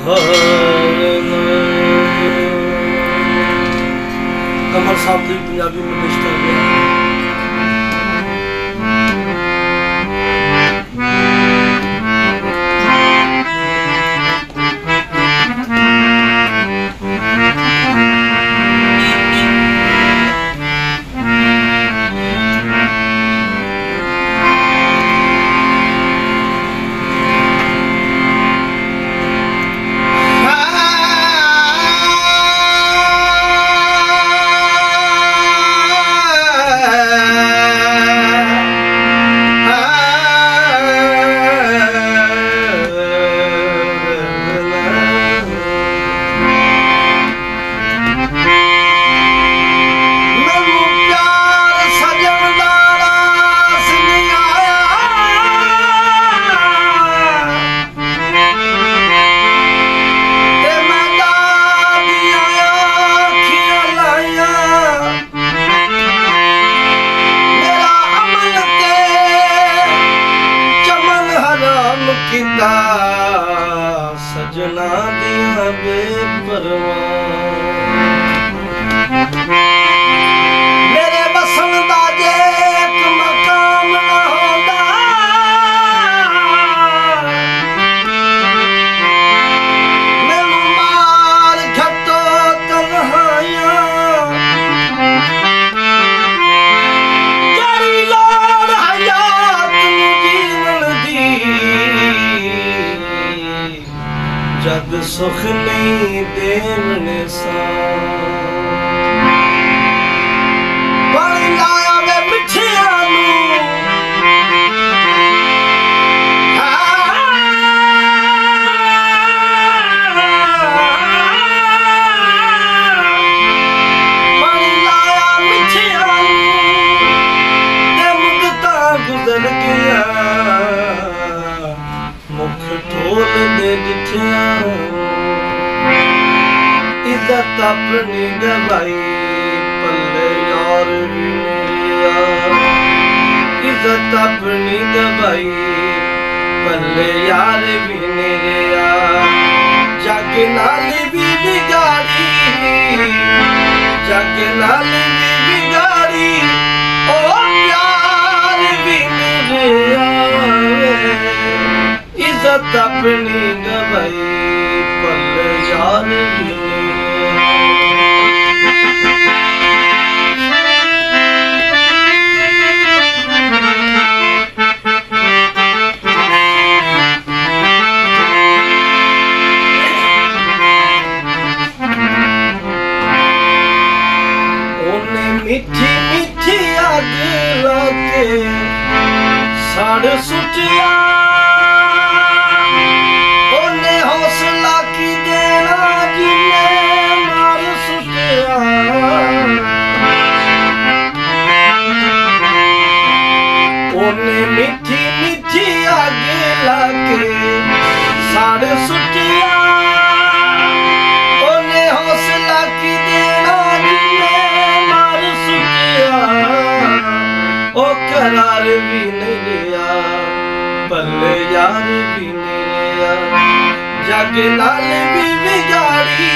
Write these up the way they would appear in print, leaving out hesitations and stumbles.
कमर साहब की पंजाबी में पेश कर दिया। सजना दिया बेपरवाह मेरे बसन दा जे एक मकाम ना होंदा मैनू मार खतो तन्हाइयां तेरी लोड़ हयात नू जीवन दी जग सुख नहीं देवने सा पानी लाया मैं मिठिया नू पानी लाया मिठिया नू ते मुद्दता गुजर गया मुख ढोल दे दिठिया इज्जत अपनी गवाई पल्ले यार भी मेरा इज्जत अपनी गवाई पल्ले यार भी मेरा जाके नाली भी बिगाड़ी जाके नाली भी बिगाड़ी ओ प्यार भी मेरा इज्जत अपनी गवाई पल्ले यार भी मिठी मिठी अग लाके साड़ सुटिया ओने हौसला की देना जिन्हें मार सुटिया ओने मिठी मिठी अग लाके साड़ सुटिया ओने हौसला की देना ओ करार भी नहीं लिया पल्ले यार भी नहीं लिया जाके नाल भी बिगाड़ी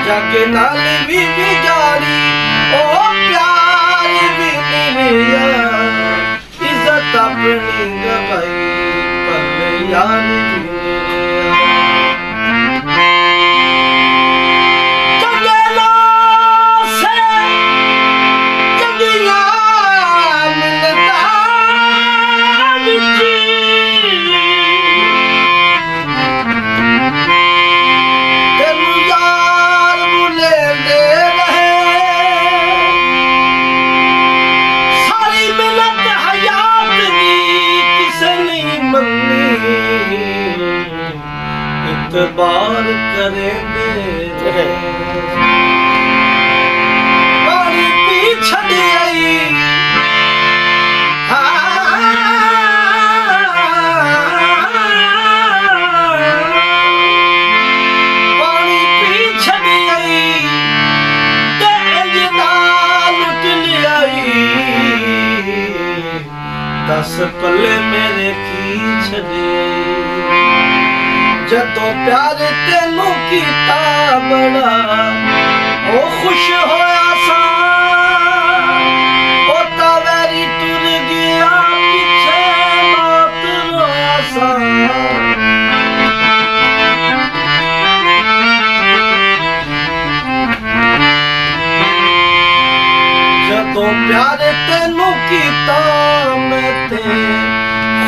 जाके नाल भी बिगाड़ी ओ प्यार भी नहीं लिया इज्जत अपनी गवाई पल्ले यार भी नहीं लिया इतबार करें दे पानी पी छड़ आई पानी पी छड़ आई ते इंजना लुट लियाई 10 पल्ले मेरे की छड़ जदों प्यार तेनू कीता बड़ा ओ खुश होया सा ओ तावेरी टुर गया पिछे मौत रोया सा जदों प्यार तेनू कीता मैं ते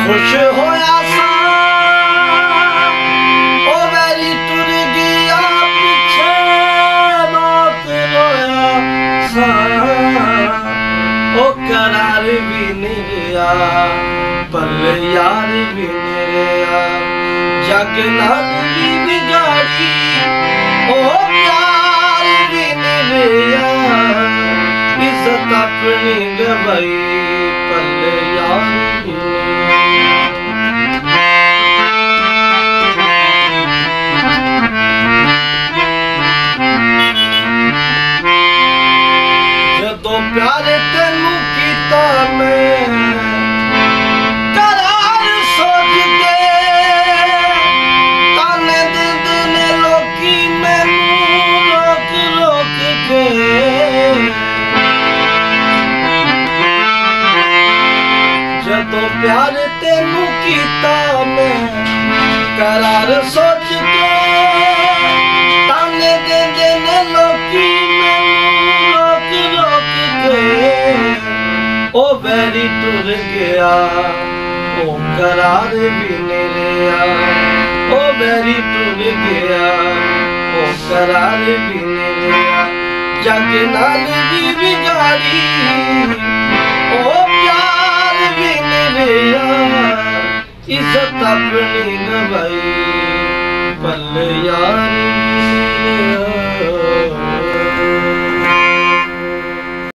खुश होया सा करार भी नहीं गया पल यार भी नहीं रहा जग नाल भी बिगाड़ी ओ प्यार भी नहीं रहा इज्जत अपनी गवाई पल यार भी जदों प्यार तेनू मैं करार सोच के ताने दे ने लोकी मैनू रोक रोक के जदों प्यार तेनू कीता मैं करार सोच के ताने दे ने लोकी मैनू रोक रोक के ओ बैरी टुर गया ओ करार भी नहीं रहा ओ बैरी टुर गया ओ करार भी नहीं रहा जग नाल भी बिगाड़ी ओ प्यार भी नहीं रहा इज्जत अपनी गवाई पल यार